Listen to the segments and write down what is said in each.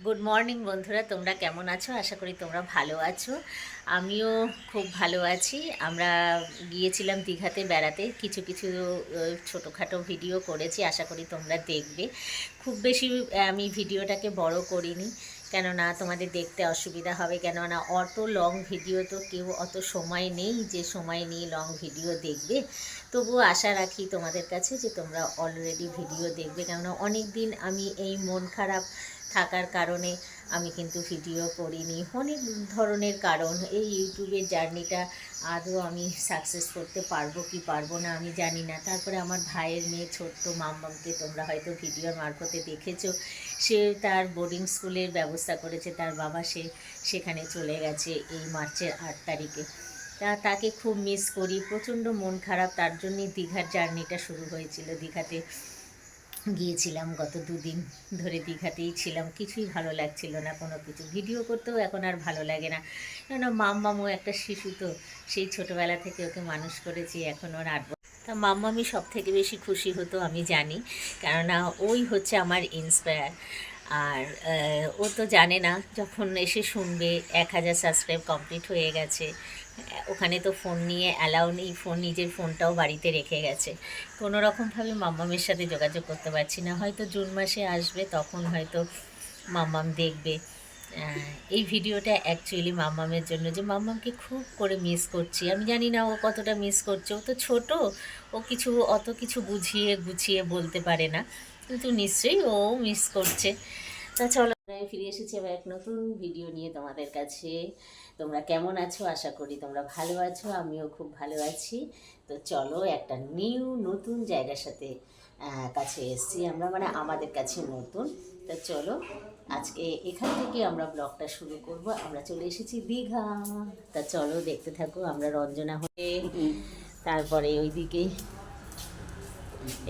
Good morning বন্ধুরা, তোমরা কেমন আছো? আশা করি তোমরা ভালো আছো। আমিও খুব ভালো আছি। আমরা গিয়েছিলাম দীঘাতে বেড়াতে, কিছু কিছু ছোটোখাটো ভিডিও করেছি, আশা করি তোমরা দেখবে। খুব বেশি আমি ভিডিওটাকে বড় করিনি, কেননা তোমাদের দেখতে অসুবিধা হবে, কেননা অত লং ভিডিও তো কেউ অত সময় নেই যে সময় নিয়ে লং ভিডিও দেখবে। তবুও আশা রাখি তোমাদের কাছে যে তোমরা অলরেডি ভিডিও দেখবে, কেননা অনেক দিন আমি এই মন খারাপ থাকার কারণে আমি কিন্তু ভিডিও করিনি। অনেক ধরনের কারণ, এই ইউটিউবের জার্নিটা আদৌ আমি সাকসেস করতে পারবো কি পারবো না আমি জানি না। তারপরে আমার ভাইয়ের মেয়ে ছোট্ট মাম্মামকে তোমরা হয়তো ভিডিওর মারফতে দেখেছো, সে তার বোর্ডিং স্কুলের ব্যবস্থা করেছে, তার বাবা সেখানে চলে গেছে এই মার্চের 8 তারিখে। তাকে খুব মিস করি, প্রচণ্ড মন খারাপ, তার জন্যই দীঘার জার্নিটা শুরু হয়েছিল। দীঘাতে গিয়েছিলাম, গত দুদিন ধরে দীঘাতেই ছিলাম, কিছুই ভালো লাগছিল না, কোনো কিছু ভিডিও করতেও এখন আর ভালো লাগে না। কেননা মাম্মামও একটা শিশু, তো সেই ছোটোবেলা থেকে ওকে মানুষ করেছি, এখন ওর 8 বছর। তা মাম্মামি সব থেকে বেশি খুশি হতো আমি জানি, কেননা ওই হচ্ছে আমার ইন্সপায়ার। আর ও তো জানে না, যখন এসে শুনবে 1000 সাবস্ক্রাইব কমপ্লিট হয়ে গেছে, ওখানে তো ফোন নিয়ে অ্যালাউ নেই, নিজের ফোনটাও বাড়িতে রেখে গেছে। কোনো রকমভাবে মাম্মামের সাথে যোগাযোগ করতে পারছি না, হয়তো জুন মাসে আসবে, তখন হয়তো মাম্মাম দেখবে। এই ভিডিওটা অ্যাকচুয়ালি মাম্মামের জন্য, যে মাম্মামকে খুব করে মিস করছি। আমি জানি না ও কতটা মিস করছে, ও তো ছোট, ও অত কিছু বুঝিয়ে গুছিয়ে বলতে পারে না, কিন্তু নিশ্চয়ই ও মিস করছে। তা চলো, ফিরে এসেছি আবার এক নতুন ভিডিও নিয়ে তোমাদের কাছে। তোমরা কেমন আছো? আশা করি তোমরা ভালো আছো, আমিও খুব ভালো আছি। তো চলো, একটা নতুন জায়গার সাথে কাছে এসেছি আমরা, মানে আমাদের কাছে নতুন। তা চলো, আজকে এখান থেকে আমরা ব্লগটা শুরু করব। আমরা চলে এসেছি দীঘা। তা চলো, দেখতে থাকো। আমরা রঞ্জনা হয়ে, তারপরে ওইদিকে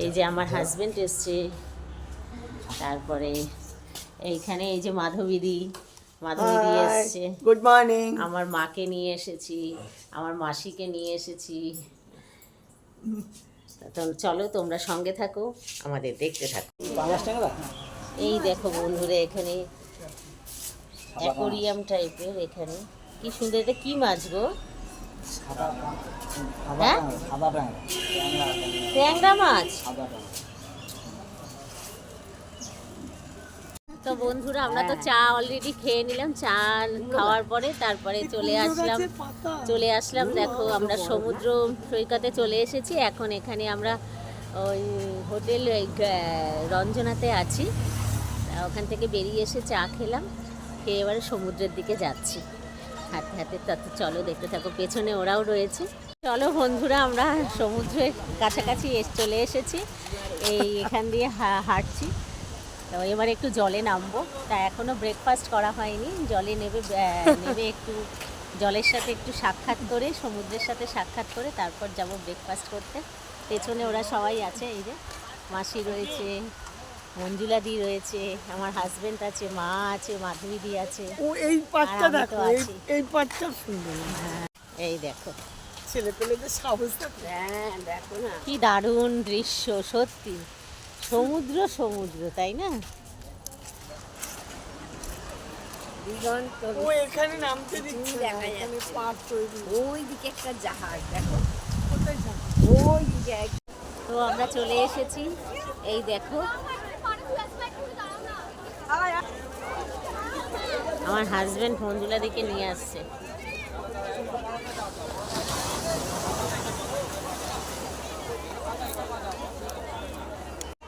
এই যে আমার হাজবেন্ড এসছে, তারপরে এইখানে এই যে মাধবীদি এসছে। Good morning. আমার মাকে নিয়ে এসেছি, আমার মাসিকে নিয়ে এসেছি। চলো, তোমরা সঙ্গে থাকো, আমাদের দেখতে থাকো। এই দেখো বন্ধুরা, এখানে অ্যাকোরিয়াম টাইপের, এখানে কি সুন্দর। এটা কি মাছ গো? হ্যাঁ, ট্যাংরা মাছ। তো বন্ধুরা, আমরা তো চা অলরেডি খেয়ে নিলাম। চা খাওয়ার পরে তারপরে চলে আসলাম দেখো, আমরা সমুদ্র সৈকতে চলে এসেছি। এখন এখানে আমরা ওই হোটেল রঞ্জনাতে আছি। ওখান থেকে বেরিয়ে এসে চা খেলাম, খেয়ে এবারে সমুদ্রের দিকে যাচ্ছি হাঁটতে হাঁটতে। তত চলো, দেখতে থাকো, পেছনে ওরাও রয়েছে। চলো বন্ধুরা, আমরা সমুদ্রের কাছাকাছি চলে এসেছি, এখান দিয়ে হাঁটছি। তো এবার একটু জলে নামবো, তা এখনও ব্রেকফাস্ট করা হয়নি। জলে নেবে একটু জলের সাথে একটু সাক্ষাৎ করে, সমুদ্রের সাথে সাক্ষাৎ করে তারপর যাব ব্রেকফাস্ট করতে। পেছনে ওরা সবাই আছে, এই যে মাসি রয়েছে, মঞ্জুলাদি রয়েছে, আমার হাজবেন্ড আছে, মা আছে, মাধবীদি আছে। ও এই পাটটা দেখো, এই পাটটা সুন্দর। এই দেখো, ছেলে পেলেদের সাহস থাকে। হ্যাঁ দেখো না, কি দারুণ দৃশ্য সত্যি। সমুদ্র, তাই না? ও এখানে নামতে দিচ্ছে, দেখা যাচ্ছে পাট তৈরি। ওই দিকে একটা জাহাজ দেখো, কোথায় যাবে? ওই দিকে তো আমরা চলে এসেছি, এই দেখো। আমার হাজবেন্ড মঞ্জুলা দিকে নিয়ে আসছে।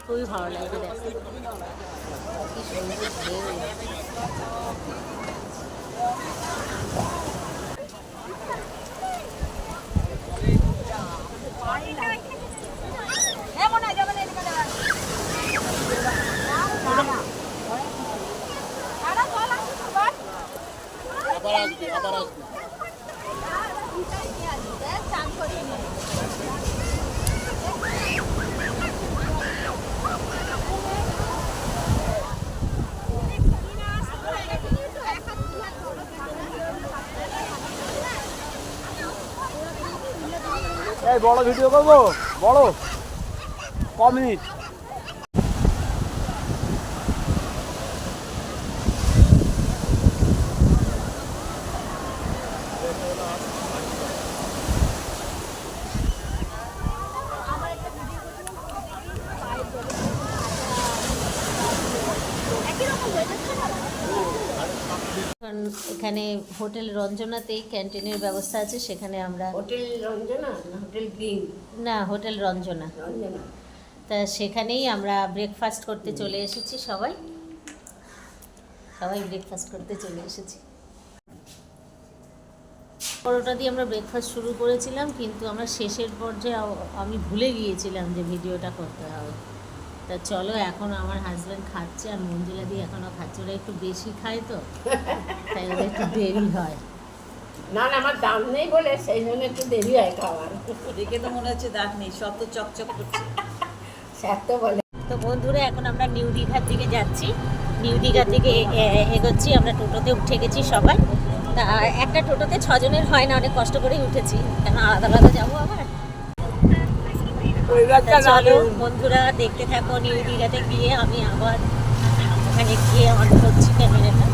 খুবই ভালো লাগছে, দেখো কি সুন্দর ঢেউ। এই বড় ভিডিও করবো, বড় কমিট। এখন এখানে হোটেল রঞ্জনাতেই ক্যান্টিনের ব্যবস্থা আছে, সেখানে আমরা হোটেল রঞ্জনা না হোটেল গ্রিন? না, হোটেল রঞ্জনা, রঞ্জনা। তা সেখানেই আমরা ব্রেকফাস্ট করতে চলে এসেছি। সবাই ব্রেকফাস্ট করতে চলে এসেছি। পরোটা দিয়ে আমরা ব্রেকফাস্ট শুরু করেছিলাম, কিন্তু আমরা শেষের পর্যায়ে আমি ভুলে গিয়েছিলাম যে ভিডিওটা করতে হবে। তা চলো, এখন আমার হাজব্যান্ড খাচ্ছে আর মঞ্জুলা দিয়ে এখনও খাচ্ছে। ওরা একটু বেশি খায় তো, তাই ওদের একটু দেরি হয়। না না, আমার দাম নেই বলে সেই জন্য একটু দেরি হয় খাওয়ার। দেখে তো মনে হচ্ছে দাগ নেই, সব তো চকচক করছে। স্যার তো বলে। তো বন্ধুরা, এখন আমরা নিউ দীঘার দিকে যাচ্ছি। নিউ দীঘার দিকে এগোচ্ছি। আমরা টোটোতে উঠে গেছি সবাই। তা একটা টোটোতে 6 জনের হয় না, অনেক কষ্ট করেই উঠেছি, কেন আলাদা আলাদা যাবো আবার। তা চলো বন্ধুরা, দেখতে থাকো। নিউ দীঘাতে গিয়ে আমি আবার ওখানে গিয়ে অন করছি ক্যামেরাটা।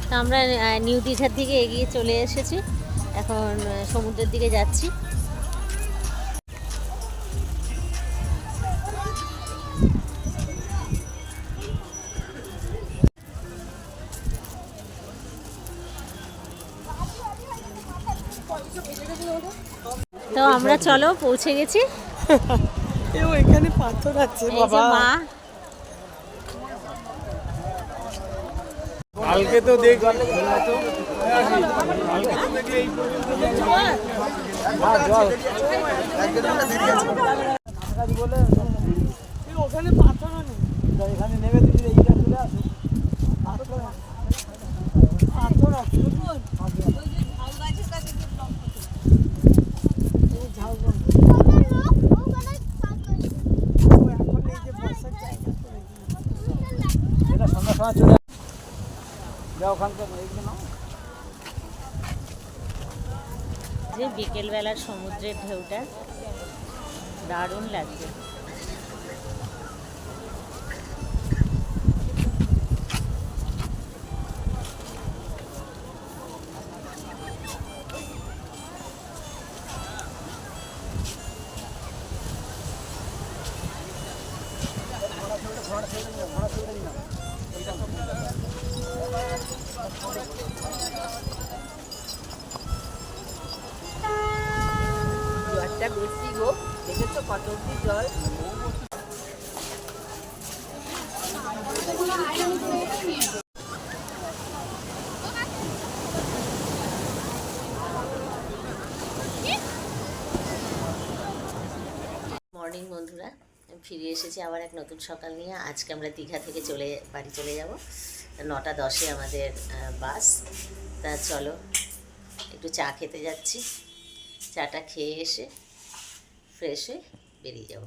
তা আমরা নিউ দীঘার দিকে এগিয়ে চলে এসেছি। এখন সমুদ্রের দিকে যাচ্ছি। তো আমরা চলো পৌঁছে গেছি। এখানে পাথর আছে এই যে মা, কালকে তো দেখ ওখানে পাথরও নেই, এখানে নেমে দিবি, এইটা চলে আসো। পাথর আছে। এটা সন্ধ্যার সময় চলে যাও ওখানকার এইগুলো নাও। যে বিকেলবেলার সমুদ্রের ঢেউটা দারুণ লাগছে। জলটা বেশি গো, দেখেছো কত অব্দি জল। মর্নিং বন্ধুরা, আমি ফিরে এসেছি আবার এক নতুন সকাল নিয়ে। আজকে আমরা দীঘা থেকে বাড়ি চলে যাব। 9:10 আমাদের বাস। তা চলো একটু চা খেতে যাচ্ছি। চাটা খেয়ে এসে ফ্রেশ হয়ে বেরিয়ে যাব।